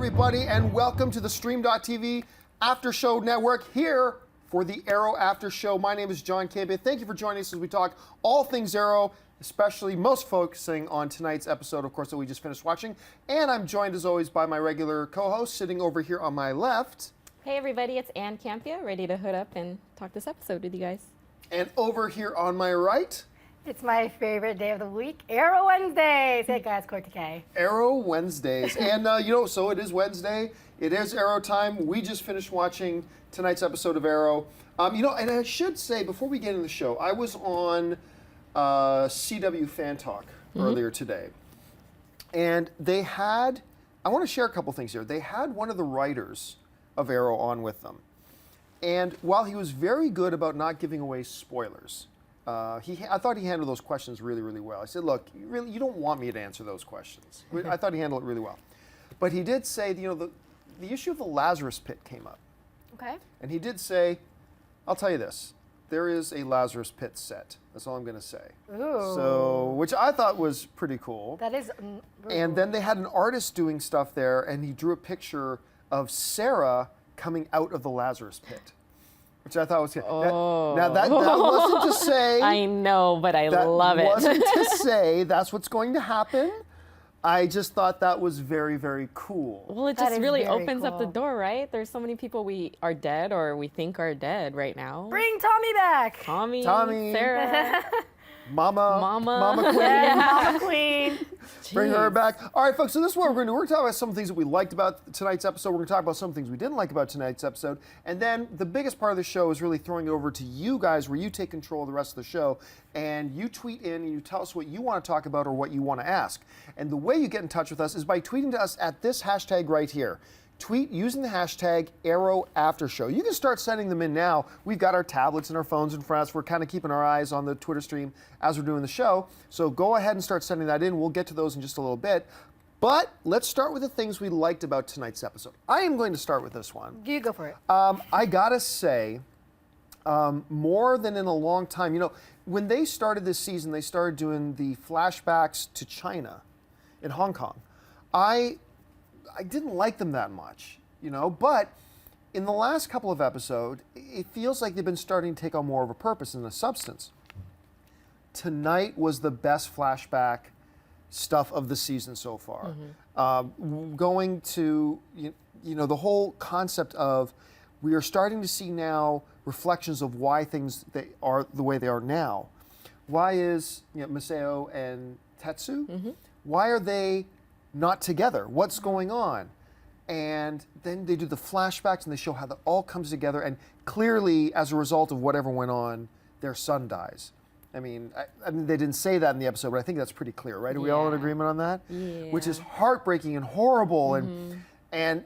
everybody, and welcome to the Stream.TV After Show Network here for the Arrow After Show. My name is John Campea. Thank you for joining us as we talk all things Arrow, especially most focusing on tonight's episode, of course, that we just finished watching. And I'm joined, as always, by my regular co-host sitting over here on my left. Hey, everybody, it's Ann Campea, ready to hood up and talk this episode with you guys. And over here on my right, it's my favorite day of the week, Arrow Wednesdays. Hey guys, Kaori Takee. Arrow Wednesdays. And so it is Wednesday. It is Arrow time. We just finished watching tonight's episode of Arrow. And I should say, before we get into the show, I was on CW Fan Talk earlier today. And they had, I want to share a couple things here. They had one of the writers of Arrow on with them. And while he was very good about not giving away spoilers, I thought he handled those questions really, really well. I said, look, you don't want me to answer those questions. I thought he handled it really well. But he did say, the issue of the Lazarus Pit came up. Okay. And he did say, I'll tell you this, there is a Lazarus Pit set. That's all I'm going to say. Ooh. So, which I thought was pretty cool. That is really And cool. then they had an artist doing stuff there, and he drew a picture of Sarah coming out of the Lazarus Pit, which I thought was good. Oh. Now that wasn't to say. I know, but I love it. That wasn't to say that's what's going to happen. I just thought that was very, very cool. Well, it That just is really very opens up the cool. door, right? There's so many people we are dead or we think are dead right now. Bring Tommy back. Tommy, Tommy. Sarah, Mama Queen. Yeah, Mama Queen. Bring her Jeez. back. All right, folks, so this is what we're going to do. We're going to talk about some things that we liked about tonight's episode. We're going to talk about some things we didn't like about tonight's episode. And then the biggest part of the show is really throwing it over to you guys, where you take control of the rest of the show. And you tweet in and you tell us what you want to talk about or what you want to ask. And the way you get in touch with us is by tweeting to us at this hashtag right here. Tweet using the hashtag ArrowAfterShow. You can start sending them in now. We've got our tablets and our phones in front of us. We're kind of keeping our eyes on the Twitter stream as we're doing the show. So go ahead and start sending that in. We'll get to those in just a little bit. But let's start with the things we liked about tonight's episode. I am going to start with this one. You go for it. I gotta say, more than in a long time, when they started this season, they started doing the flashbacks to China in Hong Kong. I didn't like them that much, but in the last couple of episodes, it feels like they've been starting to take on more of a purpose and a substance. Tonight was the best flashback stuff of the season so far. Going to, the whole concept of we are starting to see now reflections of why things they are the way they are now. Why is Masao and Tetsu, why are they not together? What's going on? And then they do the flashbacks and they show how that all comes together, and clearly as a result of whatever went on, their son dies. I mean, they didn't say that in the episode, but I think that's pretty clear, right? Are we all in agreement on that? Yeah. Which is heartbreaking and horrible. And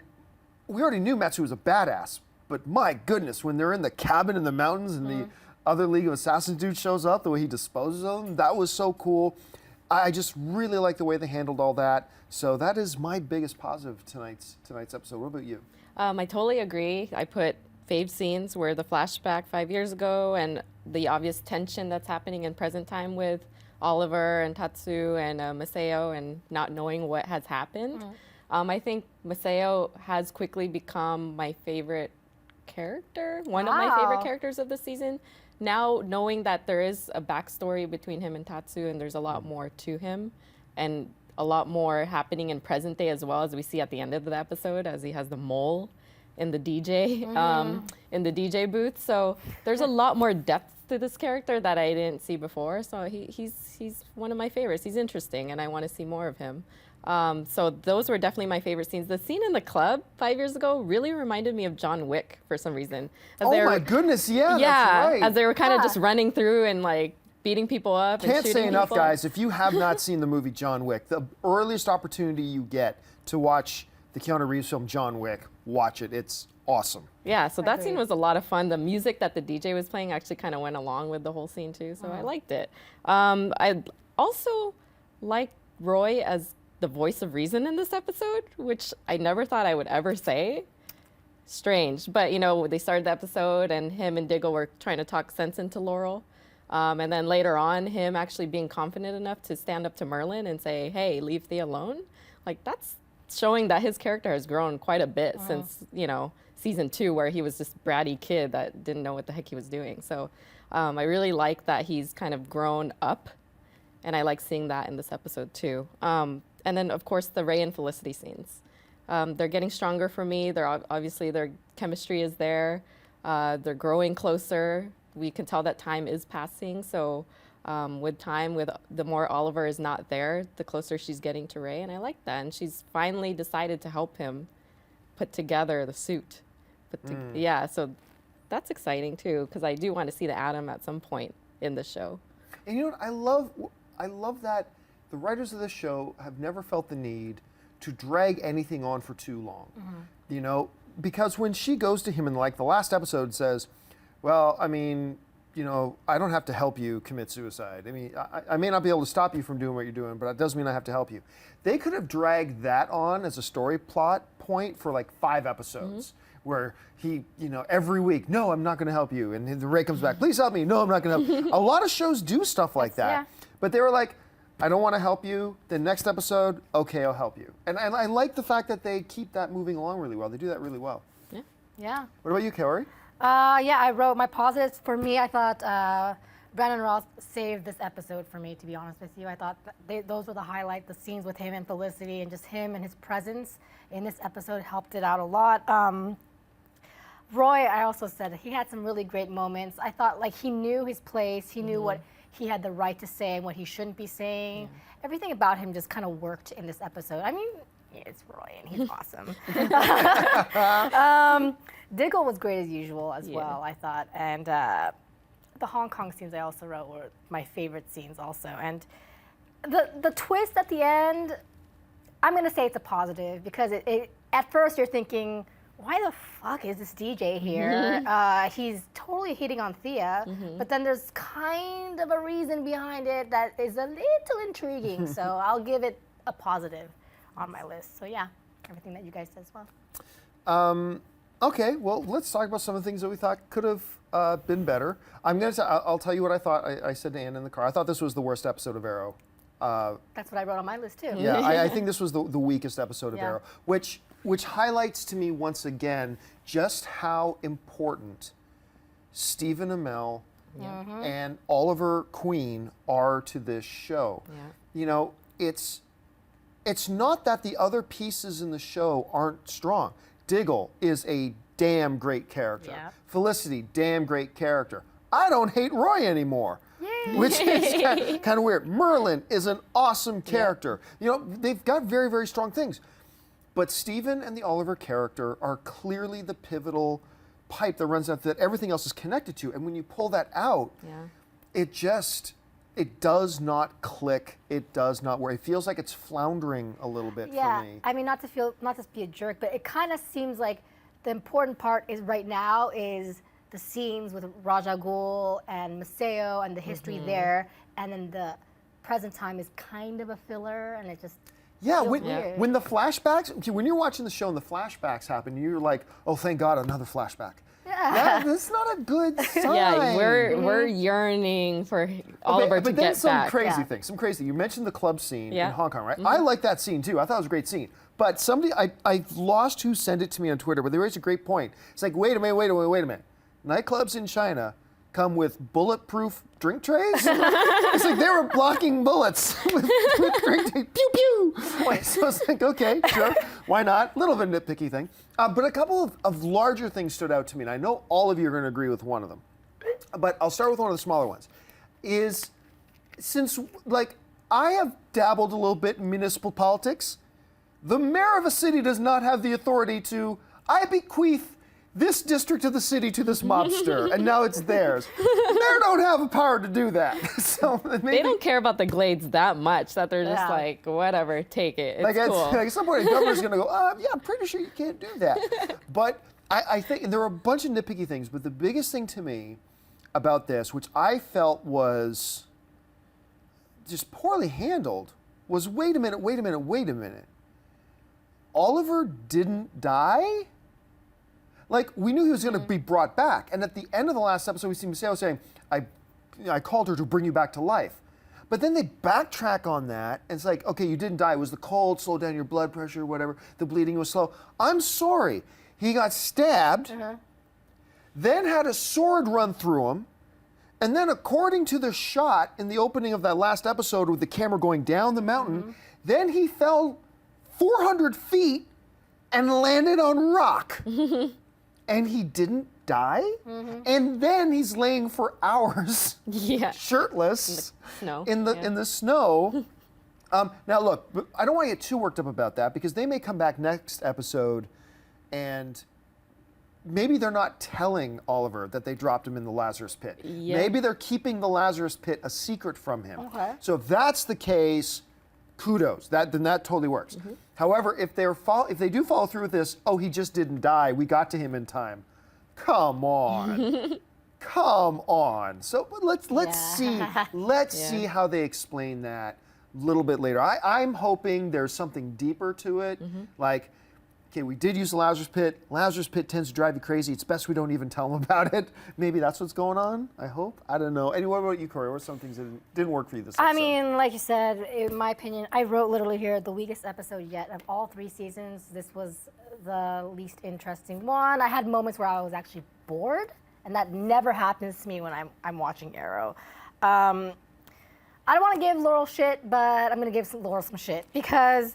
we already knew Matsu was a badass, but my goodness, when they're in the cabin in the mountains and the other League of Assassins dude shows up, the way he disposes of them, that was so cool. I just really like the way they handled all that. So that is my biggest positive tonight's episode. What about you? I totally agree. I put fave scenes where the flashback 5 years ago and the obvious tension that's happening in present time with Oliver and Tatsu and Masao and not knowing what has happened. I think Masao has quickly become my favorite character, one of my favorite characters of the season. Now knowing that there is a backstory between him and Tatsu and there's a lot more to him and a lot more happening in present day as well, as we see at the end of the episode, as he has the mole in the DJ booth. So there's a lot more depth to this character that I didn't see before. So he's one of my favorites. He's interesting and I want to see more of him. So those were definitely my favorite scenes. The scene in the club 5 years ago really reminded me of John Wick for some reason. My goodness, yeah, that's right. As they were kind of just running through and like beating people up and Can't shooting say enough, people. guys. If you have not seen the movie John Wick, the earliest opportunity you get to watch the Keanu Reeves film John Wick, watch it. It's awesome. Yeah, so that Agreed. scene was a lot of fun. The music that the DJ was playing actually kind of went along with the whole scene too, so I liked it. I also liked Roy as the voice of reason in this episode, which I never thought I would ever say. Strange, but they started the episode and him and Diggle were trying to talk sense into Laurel. And then later on, him actually being confident enough to stand up to Merlyn and say, hey, leave Thea alone. Like, that's showing that his character has grown quite a bit since, you know, season 2, where he was just bratty kid that didn't know what the heck he was doing. So I really like that he's kind of grown up, and I like seeing that in this episode too. And then of course the Ray and Felicity scenes. They're getting stronger for me. They're obviously their chemistry is there. They're growing closer. We can tell that time is passing. So with time, with the more Oliver is not there, the closer she's getting to Ray, and I like that. And she's finally decided to help him put together the suit. Yeah, so that's exciting too, because I do want to see the Atom at some point in the show. And you know what? I love that the writers of this show have never felt the need to drag anything on for too long. You know, because when she goes to him in like the last episode says, well, I mean, you know, I don't have to help you commit suicide. I mean, I may not be able to stop you from doing what you're doing, but it doesn't mean I have to help you. They could have dragged that on as a story plot point for like 5 episodes. Where he, you know, every week, no, I'm not going to help you. And the Ray comes back, please help me. No, I'm not going to help you. A lot of shows do stuff like that. Yeah. But they were like, I don't want to help you. The next episode, okay, I'll help you. And I like the fact that they keep that moving along really well. They do that really well. Yeah. What about you, Kaori? Yeah, I wrote my positives. For me, I thought Brandon Ross saved this episode for me, to be honest with you. I thought those were the highlight, the scenes with him and Felicity, and just him and his presence in this episode helped it out a lot. Roy, I also said he had some really great moments. I thought like he knew his place. He knew what he had the right to say and what he shouldn't be saying. Everything about him just kind of worked in this episode. I mean, it's Roy and he's awesome. Diggle was great as usual as well, I thought. And the Hong Kong scenes I also wrote were my favorite scenes also. And the twist at the end, I'm going to say it's a positive because it at first you're thinking, why the fuck is this DJ here? He's totally hitting on Thea, but then there's kind of a reason behind it that is a little intriguing. So I'll give it a positive on my list. So yeah, everything that you guys said as well. Okay, well, let's talk about some of the things that we thought could have been better. I'll tell you what I thought. I said to Ann in the car, I thought this was the worst episode of Arrow. That's what I wrote on my list too. Yeah, I think this was the weakest episode of Arrow, which highlights to me once again just how important Stephen Amell and Oliver Queen are to this show. You know, it's not that the other pieces in the show aren't strong. Diggle is a damn great character. Felicity, damn great character. I don't hate Roy anymore. Which is kind of weird. Merlyn is an awesome character. You know, they've got very, very strong things. But Stephen and the Oliver character are clearly the pivotal pipe that runs out that everything else is connected to. And when you pull that out, it does not click. It does not work. It feels like it's floundering a little bit for me. I mean, not to be a jerk, but it kind of seems like the important part is right now is the scenes with Raja Ghul and Maceo and the history there, and then the present time is kind of a filler, and it just when the flashbacks, when you're watching the show and the flashbacks happen, you're like, oh, thank God, another flashback. That's not a good sign. Yeah, we're yearning for Oliver to get back. But then some crazy things. Some crazy. You mentioned the club scene in Hong Kong, right? I like that scene too. I thought it was a great scene. But somebody, I lost who sent it to me on Twitter, but they raised a great point. It's like, wait a minute. Nightclubs in China come with bulletproof drink trays? It's like they were blocking bullets with drink trays. Pew, pew. So it's like, okay, sure. Why not? Little bit of a nitpicky thing. But a couple of larger things stood out to me, and I know all of you are going to agree with one of them. But I'll start with one of the smaller ones. Since I have dabbled a little bit in municipal politics, the mayor of a city does not have the authority to, I bequeath this district of the city to this mobster, and now it's theirs. They don't have the power to do that. So they don't care about the Glades that much that they're just like, whatever, take it. It's cool. At some point, the governor's going to go, yeah, I'm pretty sure you can't do that. But I think there were a bunch of nitpicky things, but the biggest thing to me about this, which I felt was just poorly handled, was wait a minute. Oliver didn't die? Like, we knew he was going to be brought back. And at the end of the last episode, we see Maceo saying, I called her to bring you back to life. But then they backtrack on that, and it's like, okay, you didn't die. It was the cold, slowed down your blood pressure, whatever. The bleeding was slow. I'm sorry. He got stabbed, then had a sword run through him, and then according to the shot in the opening of that last episode with the camera going down the mountain, then he fell 400 feet and landed on rock. And he didn't die? And then he's laying for hours shirtless in the snow. Now look, I don't want to get too worked up about that because they may come back next episode and maybe they're not telling Oliver that they dropped him in the Lazarus Pit. Maybe they're keeping the Lazarus Pit a secret from him. So if that's the case, kudos. Then that totally works. However, if they do follow through with this, oh, he just didn't die. We got to him in time. Come on. Come on. So let's see how they explain that a little bit later. I'm hoping there's something deeper to it. Like, okay, we did use the Lazarus Pit. Lazarus Pit tends to drive you crazy. It's best we don't even tell them about it. Maybe that's what's going on, I hope. I don't know. Anyway, what about you, Kaori? What are some things that didn't work for you this episode? I mean, like you said, in my opinion, I wrote literally here, the weakest episode yet of all 3 seasons. This was the least interesting one. I had moments where I was actually bored, and that never happens to me when I'm watching Arrow. I don't want to give Laurel shit, but I'm going to give Laurel some shit because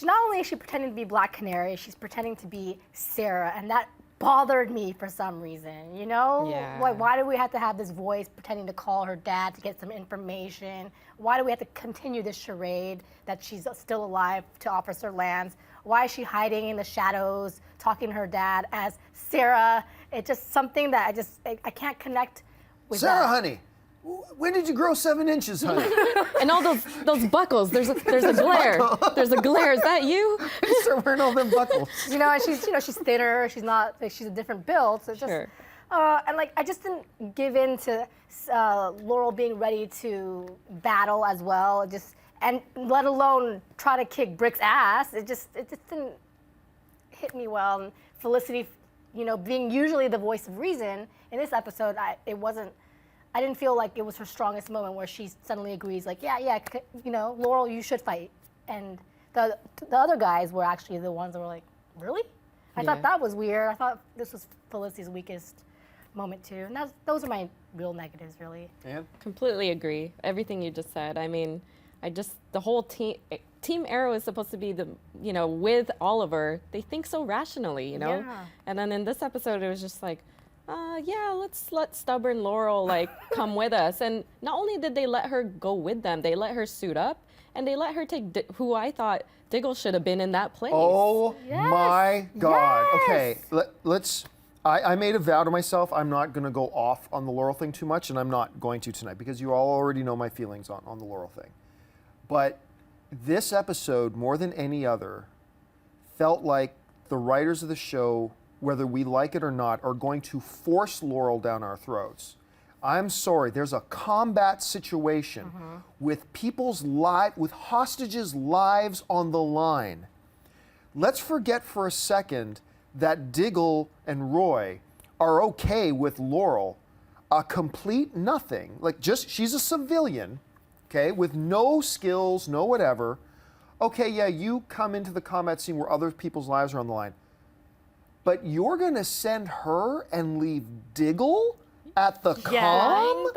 not only is she pretending to be Black Canary, she's pretending to be Sarah, and that bothered me for some reason, you know? Why do we have to have this voice pretending to call her dad to get some information? Why do we have to continue this charade that she's still alive to Officer Lance? Why is she hiding in the shadows, talking to her dad as Sarah? It's just something that I can't connect with. Sarah, that. honey, when did you grow 7 inches, honey? And all those buckles. There's a glare. There's a glare. Is that you? You start wearing all them buckles. You know, and she's thinner. She's not. Like, she's a different build. So it's just. And like I just didn't give in to Laurel being ready to battle as well. And let alone try to kick Brick's ass. It just didn't hit me well. And Felicity, being usually the voice of reason in this episode, I didn't feel like it was her strongest moment where she suddenly agrees, like, Laurel, you should fight. And the other guys were actually the ones that were like, really? I thought that was weird. I thought this was Felicity's weakest moment too. And those are my real negatives, really. Anne? Completely agree. Everything you just said. I mean, the whole Team Arrow is supposed to be with Oliver. They think so rationally, Yeah. And then in this episode, it was just like, let's let stubborn Laurel come with us. And not only did they let her go with them, they let her suit up, and they let her take who I thought Diggle should have been in that place. Oh my God! Okay, let's. I made a vow to myself. I'm not going to go off on the Laurel thing too much, and I'm not going to tonight because you all already know my feelings on the Laurel thing. But this episode, more than any other, felt like the writers of the show, whether we like it or not, are going to force Laurel down our throats. I'm sorry, there's a combat situation with with hostages' lives on the line. Let's forget for a second that Diggle and Roy are okay with Laurel, a complete nothing. She's a civilian, okay, with no skills, no whatever. Okay, yeah, you come into the combat scene where other people's lives are on the line. But you're going to send her and leave Diggle at the comm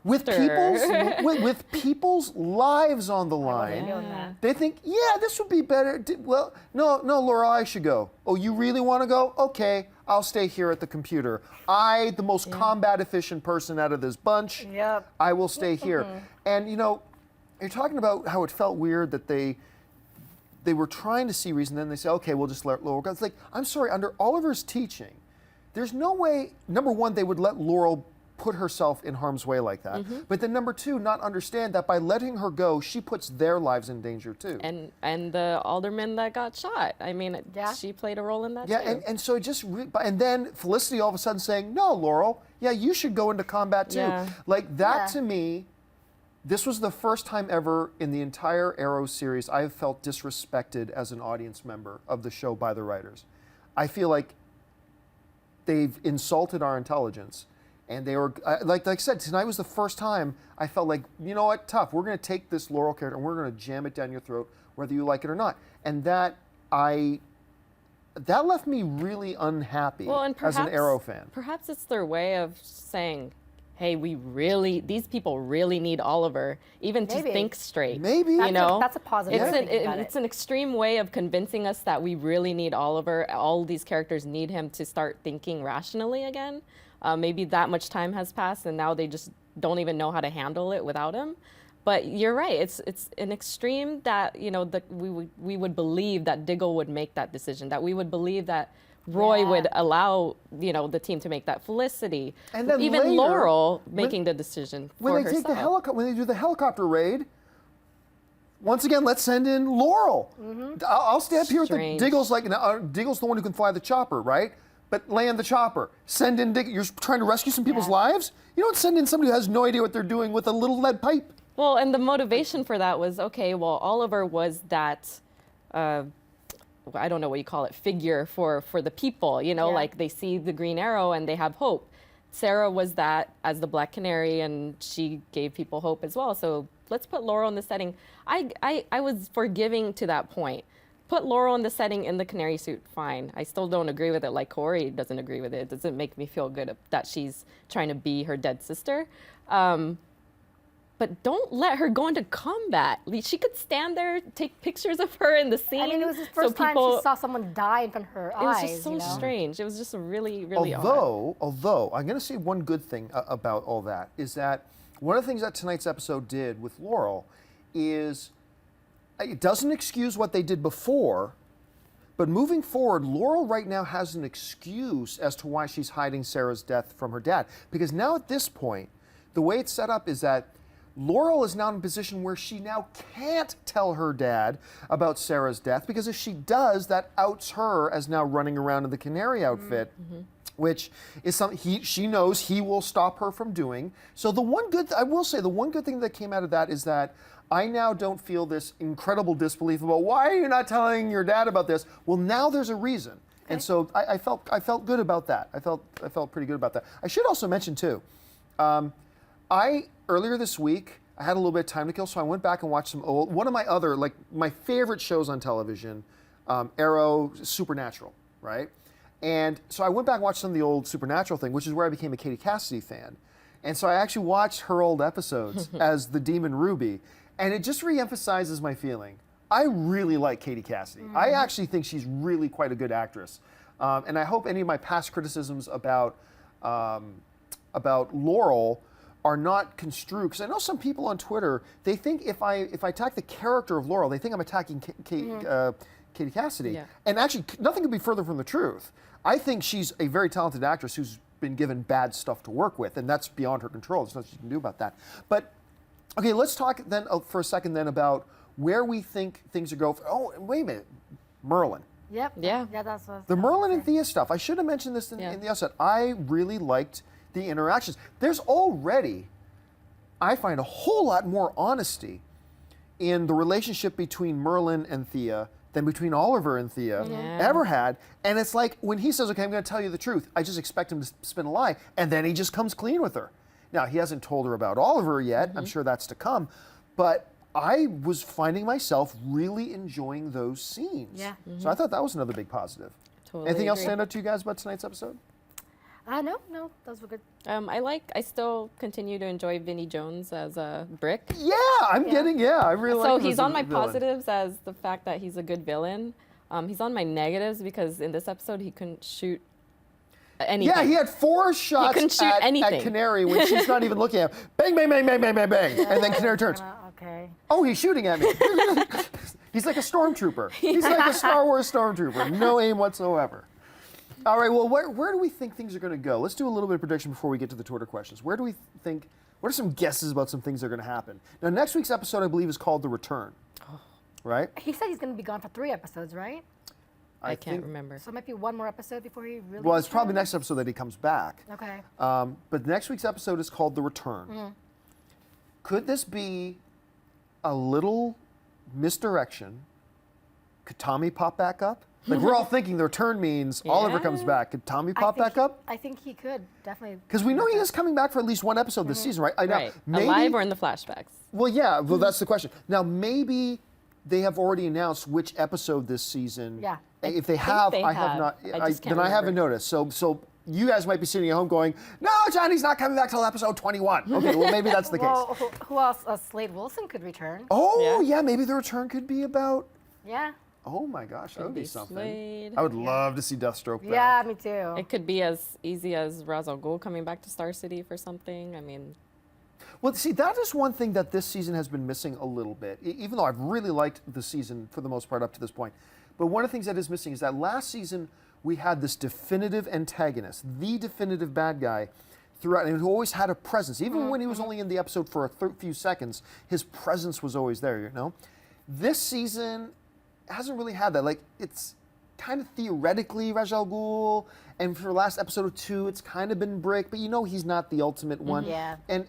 with people's lives on the line. They think, this would be better. Well, no, Laurel, I should go. Oh, you really want to go? Okay, I'll stay here at the computer. The most combat efficient person out of this bunch. I will stay here. And you're talking about how it felt weird that they were trying to see reason, then they say, okay, we'll just let Laurel go. It's like, I'm sorry, under Oliver's teaching, there's no way, number one, they would let Laurel put herself in harm's way like that. But then number two, not understand that by letting her go, she puts their lives in danger too. And the alderman that got shot. I mean, she played a role in that too. And so and then Felicity all of a sudden saying, no, Laurel, you should go into combat too. To me, this was the first time ever in the entire Arrow series I have felt disrespected as an audience member of the show by the writers. I feel like they've insulted our intelligence And they were, like I said, tonight was the first time I felt like, you know what, tough. We're going to take this Laurel character and we're going to jam it down your throat, whether you like it or not. And that left me really unhappy as an Arrow fan. Perhaps it's their way of saying, hey, these people really need Oliver, even to think straight. Maybe. That's a positive way of thinking about It's an extreme way of convincing us that we really need Oliver. All these characters need him to start thinking rationally again. Maybe that much time has passed and now they just don't even know how to handle it without him. But you're right, it's an extreme that, we would believe that Diggle would make that decision, that we would believe that Roy would allow, the team to make that. Felicity, and then even later, Laurel making the decision for herself. When they do the helicopter raid, once again, let's send in Laurel. I'll stand here with the Diggle's Diggle's the one who can fly the chopper, right? But land the chopper. Send in Diggle. You're trying to rescue some people's lives? You don't send in somebody who has no idea what they're doing with a little lead pipe. Well, and the motivation for that was, okay, well, Oliver was that, I don't know what you call it, figure for the people, like they see the Green Arrow and they have hope. Sarah was that as the Black Canary and she gave people hope as well. So let's put Laurel in the setting. I was forgiving to that point. Put Laurel in the setting in the canary suit, fine. I still don't agree with it like Kaori doesn't agree with it. It doesn't make me feel good that she's trying to be her dead sister. But don't let her go into combat. She could stand there, take pictures of her in the scene. I mean, it was the first time she saw someone die in front of her eyes. It was just so strange. It was just really, really odd. Although, I'm going to say one good thing about all that is that one of the things that tonight's episode did with Laurel is it doesn't excuse what they did before, but moving forward, Laurel right now has an excuse as to why she's hiding Sarah's death from her dad. Because now at this point, the way it's set up is that Laurel is now in a position where she now can't tell her dad about Sarah's death, because if she does, that outs her as now running around in the canary outfit, which is something she knows he will stop her from doing. So I will say the one good thing that came out of that is that I now don't feel this incredible disbelief about why are you not telling your dad about this? Well, now there's a reason. Okay. And so I felt good about that. I felt pretty good about that. I should also mention too, earlier this week, I had a little bit of time to kill, so I went back and watched one of my other, my favorite shows on television, Arrow, Supernatural, right? And so I went back and watched some of the old Supernatural thing, which is where I became a Katie Cassidy fan. And so I actually watched her old episodes as the Demon Ruby, and it just reemphasizes my feeling. I really like Katie Cassidy. I actually think she's really quite a good actress. And I hope any of my past criticisms about Laurel are not construed, because I know some people on Twitter, they think if I attack the character of Laurel, they think I'm attacking Katie Cassidy. Yeah. And actually, nothing could be further from the truth. I think she's a very talented actress who's been given bad stuff to work with, and that's beyond her control. There's nothing she can do about that. But, okay, let's talk then for a second then about where we think things are going. Oh, wait a minute, Merlyn. Yep. Yeah. That's what the Merlyn and Thea stuff. I should have mentioned this in the outset. I really liked the interactions. There's already, I find, a whole lot more honesty in the relationship between Merlyn and Thea than between Oliver and Thea ever had. And it's like when he says, okay, I'm going to tell you the truth, I just expect him to spin a lie, and then he just comes clean with her. Now, he hasn't told her about Oliver yet. I'm sure that's to come. But I was finding myself really enjoying those scenes. Yeah. So I thought that was another big positive. Totally Anything else agree. stand out to you guys about tonight's episode? No, those were good. I still continue to enjoy Vinnie Jones as a Brick. Yeah, I really like him. So he's as a on my villain. positives as the fact that he's a good villain. He's on my negatives because in this episode he couldn't shoot anything. Yeah, he had 4 shots at Canary when she's not even looking at him. Bang, bang, bang, bang, bang, bang, bang. And then Canary turns. Okay. Oh, he's shooting at me. He's like a stormtrooper. He's like a Star Wars stormtrooper. No aim whatsoever. All right, well, where do we think things are going to go? Let's do a little bit of prediction before we get to the Twitter questions. What are some guesses about some things that are going to happen? Now, next week's episode, I believe, is called The Return. Right? He said he's going to be gone for 3 episodes, right? I can't remember. So it might be one more episode before he really Well, it's probably next episode that he comes back. Okay. But next week's episode is called The Return. Could this be a little misdirection? Could Tommy pop back up? Like, we're all thinking the return means Oliver comes back. Could Tommy pop back up? I think he could, definitely. Because we know he is coming back for at least one episode this season, right? Right. Maybe, Alive or in the flashbacks? well, yeah, well, that's the question. Now, maybe they have already announced which episode this season. Yeah. If they have, they I have have. not. I just can't then I haven't remember. noticed. So you guys might be sitting at home going, no, Johnny's not coming back till episode 21. Okay, well, maybe that's the case. Well, who else? Slade Wilson could return. Oh, Yeah. yeah, maybe the return could be about, Yeah. oh my gosh, that would be something. Slade. I would love to see Deathstroke back. Yeah, me too. It could be as easy as Ra's al Ghul coming back to Star City for something. I mean, Well, see, that is one thing that this season has been missing a little bit, even though I've really liked the season for the most part up to this point. But one of the things that is missing is that last season we had this definitive antagonist, the definitive bad guy throughout, and who always had a presence. Even when he was only in the episode for a few seconds, his presence was always there, you know? This season hasn't really had that. Like, it's kind of theoretically Ra's al Ghul, and for the last episode or two, it's kind of been Brick, but you know he's not the ultimate one. Yeah. And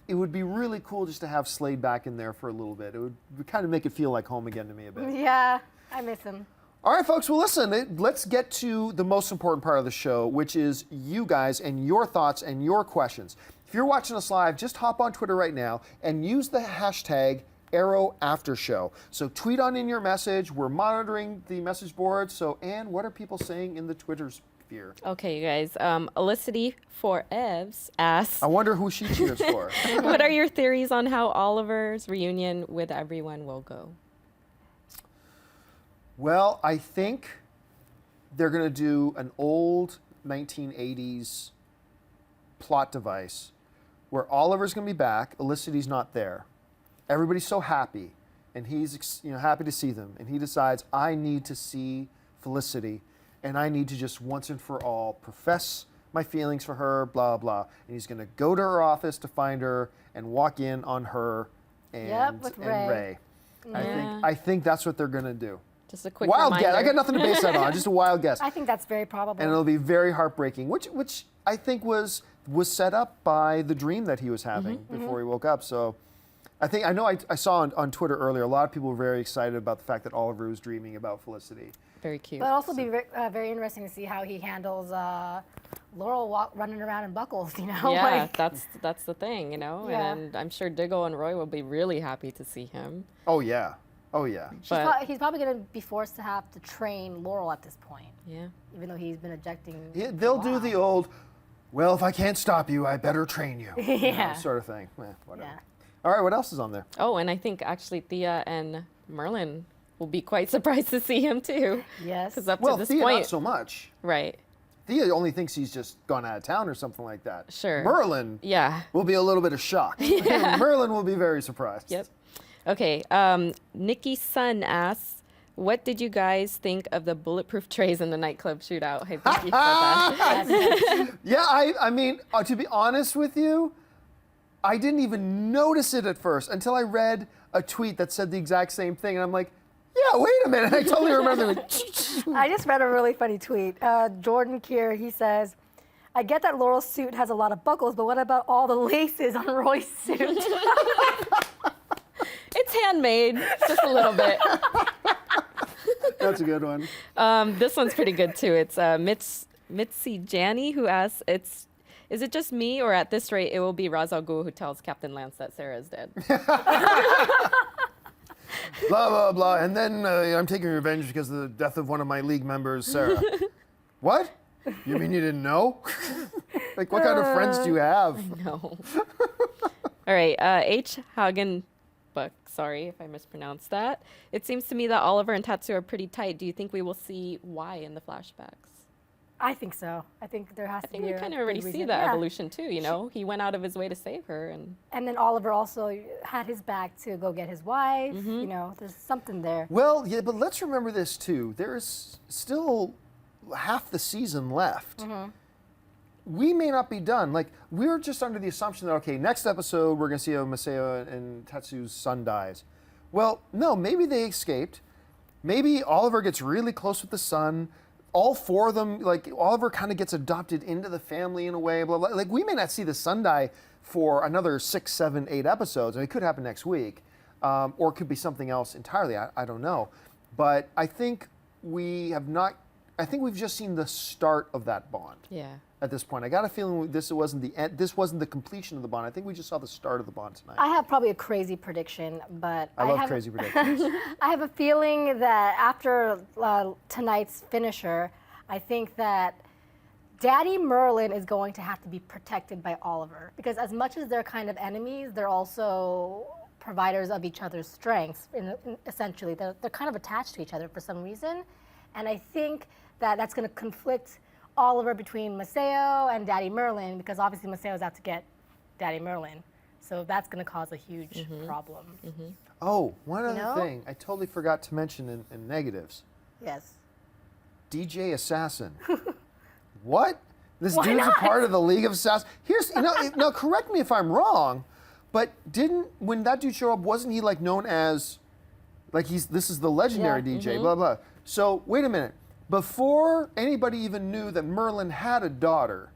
it would be really cool just to have Slade back in there for a little bit. It would kind of make it feel like home again to me a bit. Yeah, I miss him. All right, folks, well, listen, let's get to the most important part of the show, which is you guys and your thoughts and your questions. If you're watching us live, just hop on Twitter right now and use the hashtag #ArrowAfterShow. So tweet on in your message. We're monitoring the message board. So, Ann, what are people saying in the Twitter sphere? okay, you guys. Elicity for Evs asks, I wonder who she cheers for. what are your theories on how Oliver's reunion with everyone will go? Well, I think they're going to do an old 1980s plot device where Oliver's going to be back, Elicity's not there. Everybody's so happy, and he's happy to see them, and he decides, I need to see Felicity, and I need to just once and for all profess my feelings for her, blah, blah. And he's going to go to her office to find her and walk in on her and, with and Ray. Ray. Yeah. I think that's what they're going to do. Just a quick Wild reminder. guess. I got nothing to base that on. Just a wild guess. I think that's very probable. And it'll be very heartbreaking, which I think was set up by the dream that he was having before he woke up. So I saw on Twitter earlier, a lot of people were very excited about the fact that Oliver was dreaming about Felicity. Very cute. But also be very interesting to see how he handles Laurel running around in buckles, you know? Yeah, Like, that's the thing, you know? Yeah. And I'm sure Diggle and Roy will be really happy to see him. Oh yeah. Oh yeah. he's probably going to be forced to have to train Laurel at this point, Yeah. even though he's been ejecting. They'll do the old, well, if I can't stop you, I better train you. Yeah. sort of thing. Whatever. Yeah. All right, what else is on there? Oh, and I think actually Thea and Merlyn will be quite surprised to see him too. Yes. Because up Well, to this Thea point, not so much. right? Thea only thinks he's just gone out of town or something like that. Sure. Merlyn Yeah. will be a little bit of shock. Merlyn will be very surprised. Yep. Okay. Nikki's son asks, what did you guys think of the bulletproof trays in the nightclub shootout? I think you said that. Yeah, I mean, to be honest with you, I didn't even notice it at first until I read a tweet that said the exact same thing, and I'm like, yeah, wait a minute. I totally remember. I just read a really funny tweet. Jordan Keir, he says, I get that Laurel's suit has a lot of buckles, but what about all the laces on Roy's suit? It's handmade, just a little bit. That's a good one. This one's pretty good too. It's Mitzi Janney who asks, is it just me, or at this rate it will be Ra's al Ghul who tells Captain Lance that Sarah is dead? Blah, blah, blah. And then I'm taking revenge because of the death of one of my league members, Sarah. What? You mean you didn't know? Like, what kind of friends do you have? No. All right, H. Hagenbuck, sorry if I mispronounced that. It seems to me that Oliver and Tatsu are pretty tight. Do you think we will see why in the flashbacks? I think so. I think there has I to think be we a kind of already big see reason. that Yeah. evolution too, you know? He went out of his way to save her, and And then Oliver also had his back to go get his wife. Mm-hmm. You know, there's something there. Well, yeah, but let's remember this too. There's still half the season left. We may not be done. Like, we're just under the assumption that, okay, next episode we're going to see how Masao and Tatsu's son dies. Well, no, maybe they escaped. Maybe Oliver gets really close with the son. All four of them, like, Oliver kind of gets adopted into the family in a way, blah, blah. Like, we may not see the son die for another 6, 7, 8 episodes. I mean, it could happen next week. Or it could be something else entirely. I don't know. But I think we have not. I think we've just seen the start of that bond. Yeah. At this point, I got a feeling this wasn't the end. This wasn't the completion of the bond. I think we just saw the start of the bond tonight. I have probably a crazy prediction, but I love crazy predictions. I have a feeling that after tonight's finisher, I think that Daddy Merlyn is going to have to be protected by Oliver, because as much as they're kind of enemies, they're also providers of each other's strengths. Essentially, they're kind of attached to each other for some reason, and I think that that's going to conflict Oliver between Maceo and Daddy Merlyn, because obviously Maceo's out to get Daddy Merlyn. So that's going to cause a huge problem. Oh, one other thing. I totally forgot to mention in negatives. Yes. DJ Assassin. What? This Why dude's not? a part of the League of Assassins. Here's, now correct me if I'm wrong, but when that dude showed up, wasn't he like known as, like this is the legendary DJ, blah, blah. So wait a minute. Before anybody even knew that Merlyn had a daughter,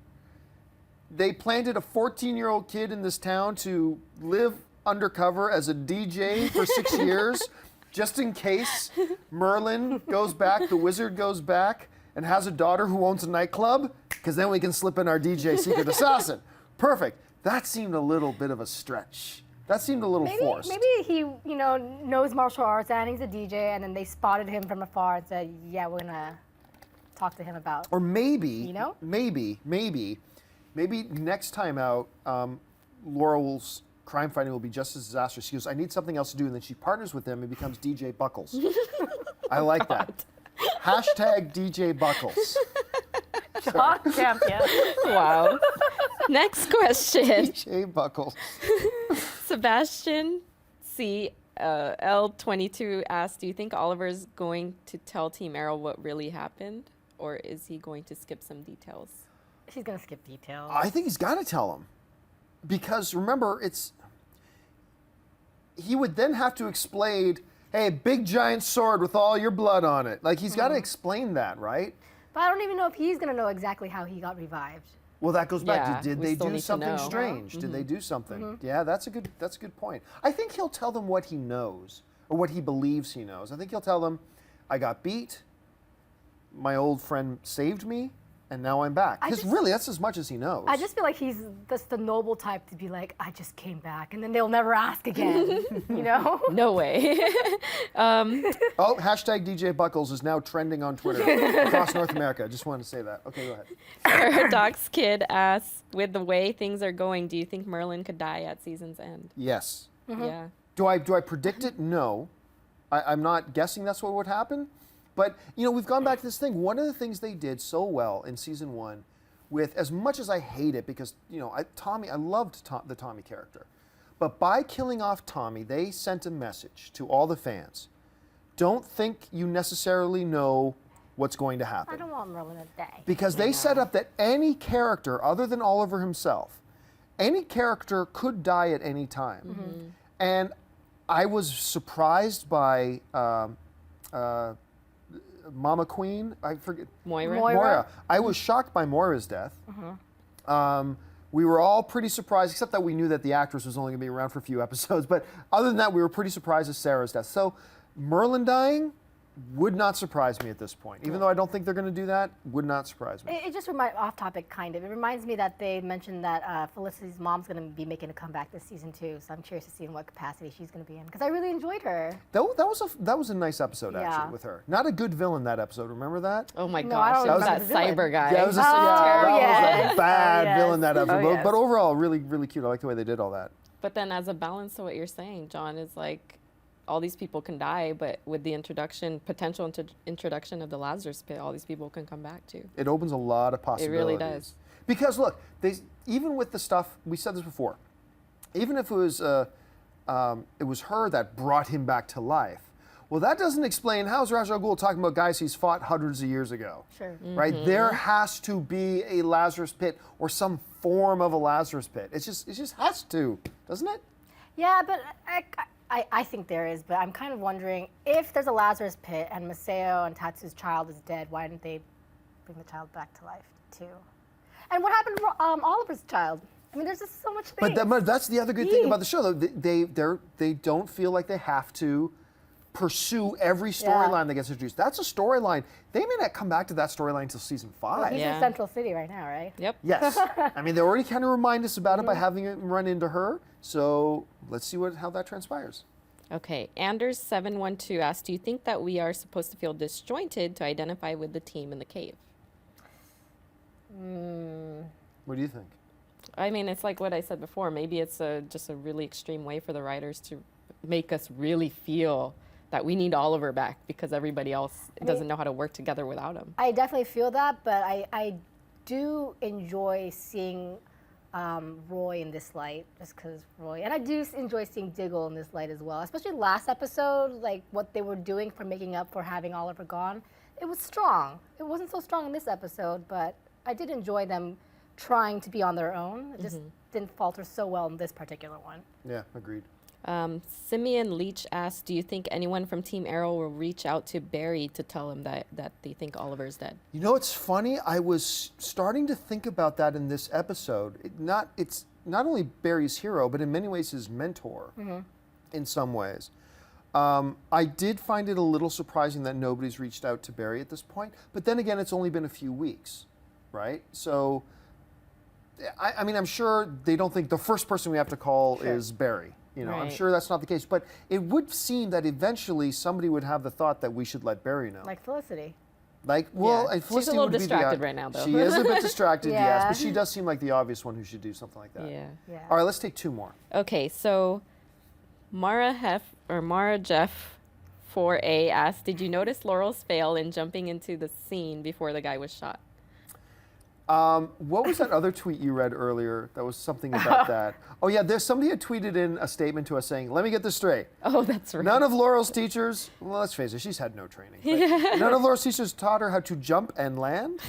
they planted a 14-year-old kid in this town to live undercover as a DJ for 6 years, just in case Merlyn goes back, the wizard goes back, and has a daughter who owns a nightclub, because then we can slip in our DJ Secret Assassin. Perfect. That seemed a little bit of a stretch. That seemed a little forced. Maybe he, knows martial arts and he's a DJ, and then they spotted him from afar and said, "Yeah, we're gonna talk to him about." Or maybe, maybe next time out, Laurel's crime fighting will be just as disastrous. She goes, "I need something else to do," and then she partners with him and becomes DJ Buckles. I like that. Hashtag DJ Buckles. John Campea. Wow. Next question. DJ Buckles. Sebastian C. L22 asked, do you think Oliver's going to tell Team Arrow what really happened? Or is he going to skip some details? He's going to skip details. I think he's got to tell him. Because remember, he would then have to explain, hey, big giant sword with all your blood on it. Like, he's got to explain that, right? But I don't even know if he's going to know exactly how he got revived. Well, that goes back Yeah, to, did we they still do need to something know. strange? Did they do something? Yeah, that's a good point. I think he'll tell them what he knows, or what he believes he knows. I think he'll tell them, I got beat, my old friend saved me, and now I'm back. Because really, that's as much as he knows. I just feel like he's just the noble type to be like, I just came back, and then they'll never ask again, No way. Oh, hashtag DJ Buckles is now trending on Twitter across North America. I just wanted to say that. Okay, go ahead. Paradox Kid asks, with the way things are going, do you think Merlyn could die at season's end? Yes. Yeah. Do I predict it? No. I'm not guessing that's what would happen. But, we've gone back to this thing. One of the things they did so well in season 1, with as much as I hate it, because, I loved the Tommy character. But by killing off Tommy, they sent a message to all the fans. Don't think you necessarily know what's going to happen. I don't want Merlyn to die. Because they set up that any character, other than Oliver himself, any character could die at any time. And I was surprised by Mama Queen, I forget. Moira. I was shocked by Moira's death. We were all pretty surprised, except that we knew that the actress was only going to be around for a few episodes. But other than that, we were pretty surprised at Sarah's death. So Merlyn dying would not surprise me at this point. Even though I don't think they're going to do that, would not surprise me. It just reminds, off topic kind of, it reminds me that they mentioned that Felicity's mom's going to be making a comeback this season too, so I'm curious to see in what capacity she's going to be in, because I really enjoyed her. That was a nice episode, actually, with her. Not a good villain, that episode, remember that? Oh my No, gosh, I don't it was remember that the villain. cyber guy. Yeah, it was a, that was a bad villain, that episode. Oh, yes. But overall, really, really cute. I like the way they did all that. But then as a balance to what you're saying, John, is like, all these people can die, but with the potential introduction of the Lazarus Pit, all these people can come back too. It opens a lot of possibilities. It really does. Because look, even with the stuff, we said this before, even if it was her that brought him back to life, well, that doesn't explain how's Ra's al Ghul talking about guys he's fought hundreds of years ago. Sure. Right? There has to be a Lazarus Pit or some form of a Lazarus Pit. It just has to, doesn't it? Yeah, but I think there is, but I'm kind of wondering, if there's a Lazarus Pit and Maceo and Tatsu's child is dead, why didn't they bring the child back to life too? And what happened to Oliver's child? I mean, there's just so much things. But that's the other good thing about the show, though. They don't feel like they have to pursue every storyline that gets introduced. That's a storyline. They may not come back to that storyline until season 5. Well, he's in Central City right now, right? Yep. Yes. I mean, they already kind of remind us about it by having it run into her. So let's see how that transpires. Okay. Anders712 asked, do you think that we are supposed to feel disjointed to identify with the team in the cave? What do you think? I mean, it's like what I said before. Maybe it's just a really extreme way for the writers to make us really feel that we need Oliver back because everybody else doesn't know how to work together without him. I definitely feel that, but I do enjoy seeing Roy in this light, just because Roy, and I do enjoy seeing Diggle in this light as well, especially last episode, like what they were doing for making up for having Oliver gone. It was strong. It wasn't so strong in this episode, but I did enjoy them trying to be on their own. It just didn't falter so well in this particular one. Yeah, agreed. Simeon Leach asked, do you think anyone from Team Arrow will reach out to Barry to tell him that they think Oliver's dead? You know, it's funny. I was starting to think about that in this episode. It's not only Barry's hero, but in many ways his mentor in some ways. I did find it a little surprising that nobody's reached out to Barry at this point. But then again, it's only been a few weeks, right? So, I mean, I'm sure they don't think the first person we have to call is Barry. You know, I'm sure that's not the case, but it would seem that eventually somebody would have the thought that we should let Barry know. Like Felicity. Like, well, Yeah. Felicity She's a little would be distracted right now, though. She is a bit distracted, yes, Yeah. but she does seem like the obvious one who should do something like that. Yeah. All right, let's take 2 more. Okay, so Mara Jeff 4A asked, did you notice Laurel's fail in jumping into the scene before the guy was shot? What was that other tweet you read earlier? That was something about that. Oh yeah, there's somebody had tweeted in a statement to us saying, "Let me get this straight. Oh, that's right. None of Laurel's teachers, well, let's face it, she's had no training. But none of Laurel's teachers taught her how to jump and land."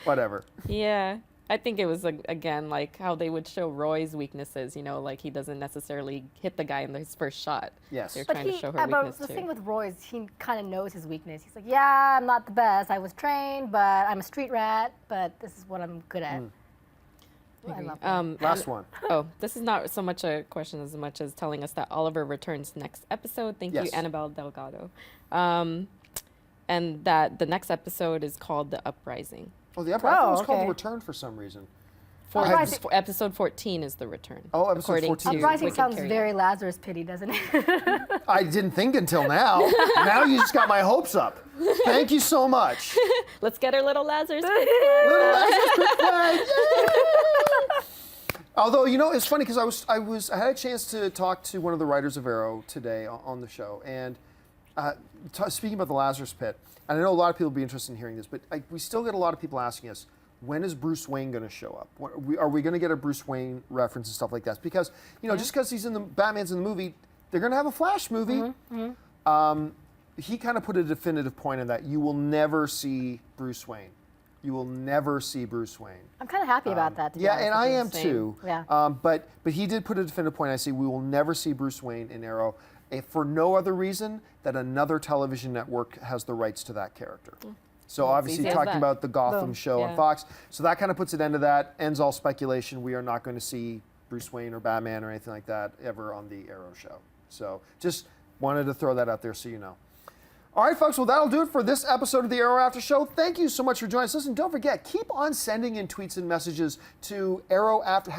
Whatever. Yeah. I think it was, again, like how they would show Roy's weaknesses, you know, like he doesn't necessarily hit the guy in his first shot. Yes. They're But trying to show her but weakness the too. thing with Roy is he kind of knows his weakness. He's like, yeah, I'm not the best. I was trained, but I'm a street rat, but this is what I'm good at. I love that. Last one. Oh, this is not so much a question as much as telling us that Oliver returns next episode. Thank you, Yes. Annabelle Delgado. And that the next episode is called The Uprising. Oh, the upper I thought it was called okay. The Return for some reason. Episode 14 is The Return. Oh, episode according 14. to Uprising Wicked sounds Carrier. very Lazarus Pity, doesn't it? I didn't think until now. Now you just got my hopes up. Thank you so much. Let's get our little Lazarus. Little Lazarus Pit flag. Yay! Although, you know, it's funny because I had a chance to talk to one of the writers of Arrow today on the show, and speaking about the Lazarus Pit, and I know a lot of people will be interested in hearing this, but we still get a lot of people asking us, when is Bruce Wayne going to show up? Are we going to get a Bruce Wayne reference and stuff like that? Because, you know, just because he's in the Batman's in the movie, they're going to have a Flash movie. He kind of put a definitive point on that. You will never see Bruce Wayne. You will never see Bruce Wayne. I'm kind of happy about that. To be Yeah, honest and with I you. am too. Yeah. But he did put a definitive point. I say we will never see Bruce Wayne in Arrow, if for no other reason that another television network has the rights to that character. So obviously easy as talking that. about the Gotham Boom. show on Yeah. Fox. So that kind of puts an end to that. Ends all speculation. We are not going to see Bruce Wayne or Batman or anything like that ever on the Arrow show. So just wanted to throw that out there so you know. All right, folks, well, that'll do it for this episode of the Arrow After Show. Thank you so much for joining us. Listen, don't forget, keep on sending in tweets and messages to #Arrow After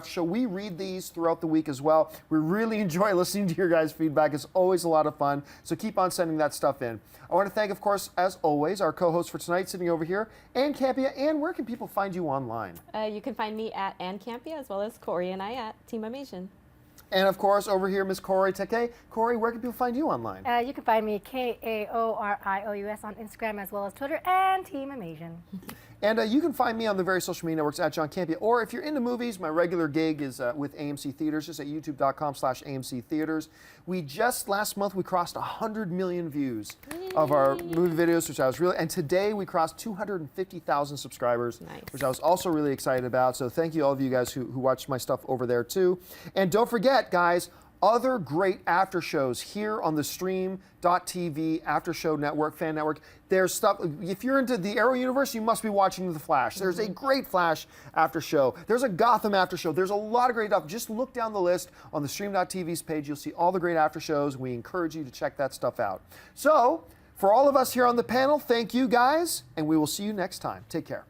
Show. We read these throughout the week as well. We really enjoy listening to your guys' feedback. It's always a lot of fun, so keep on sending that stuff in. I want to thank, of course, as always, our co-host for tonight, sitting over here, Ann Campea. Ann, where can people find you online? You can find me at Ann Campea as well as Corey and I at Team Amazing. And, of course, over here, Miss Kaori Takee. Kaori, where can people find you online? You can find me KAORIOUS on Instagram as well as Twitter and Team Amazing. And you can find me on the various social media networks at John Campea. Or if you're into movies, my regular gig is with AMC Theaters, just at youtube.com/AMC Theaters. We just, last month, we crossed 100 million views of our movie videos, which I was really, and today we crossed 250,000 subscribers, Nice. which I was also really excited about. So thank you all of you guys who watched my stuff over there too. And don't forget, guys, other great after shows here on the Stream.TV after show network, fan network. There's stuff, if you're into the Arrow universe, you must be watching The Flash. There's a great Flash after show. There's a Gotham after show. There's a lot of great stuff. Just look down the list on the Stream.TV's page. You'll see all the great after shows. We encourage you to check that stuff out. So, for all of us here on the panel, thank you guys, and we will see you next time. Take care.